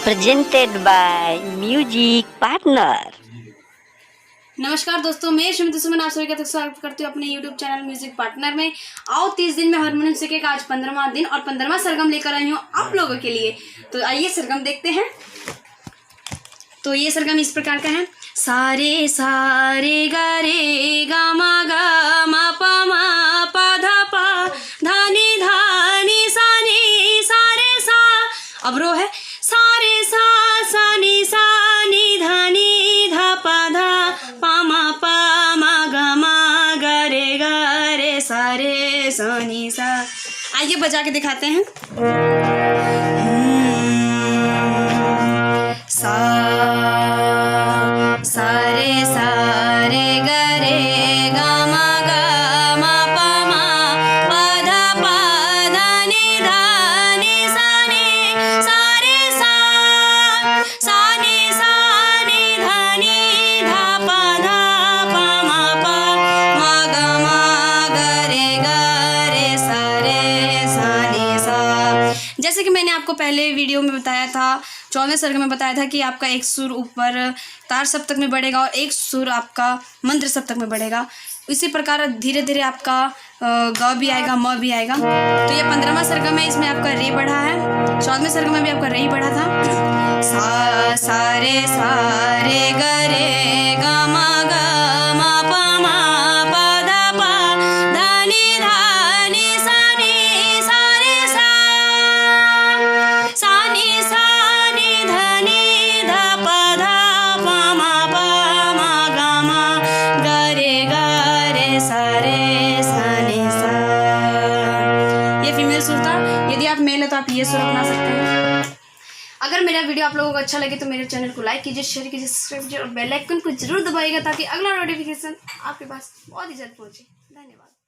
presented by Music Partner। नमस्कार दोस्तों, मैं सुमित सुमन आप सभी का स्वागत करती हूँ अपने YouTube चैनल म्यूजिक पार्टनर में। आओ 30 दिन में हारमोनियम सीखेगा। आज 15वां दिन और 15वां सरगम लेकर आई हूँ आप लोगों के लिए। तो आइए सरगम देखते हैं। तो ये सरगम इस प्रकार का है। सारे सारे गा रे गा मा पा मा पा धा पा धा नी सारे सा। अब रो है सारे सा नी धा पा मा गा रे सारे सा नी सा। आइए बजा के दिखाते हैं। सारे सारे गा रे गा मा पा धा नी सारे सा नी धा पा मा गा रे सारे सा नी सा। जैसे कि मैंने आपको पहले वीडियो में बताया था, 14वें सरगम में बताया था कि आपका एक सुर ऊपर तार सप्तक में बढ़ेगा और एक सुर आपका मंत्र सप्तक में बढ़ेगा। इसी प्रकार धीरे धीरे आपका ग भी आएगा, म भी आएगा। तो ये 15वां सरगम है, इसमें आपका रे बढ़ा है। 14वें सरगम में भी आपका रे ही बढ़ा था। सारे सारे ग रे गा मा पा धा नी सारे सा नी धा पा मा गा रे सारे सा नी सा। ये फीमेल सुर था। यदि आप मेल है तो आप ये सुर अपना सकते हैं। अगर मेरा वीडियो आप लोगों को अच्छा लगे तो मेरे चैनल को लाइक कीजिए, शेयर कीजिए, सब्सक्राइब कीजिए और बेल आइकन को जरूर दबाइएगा ताकि अगला नोटिफिकेशन आपके पास बहुत ही जल्द पहुंचे। धन्यवाद।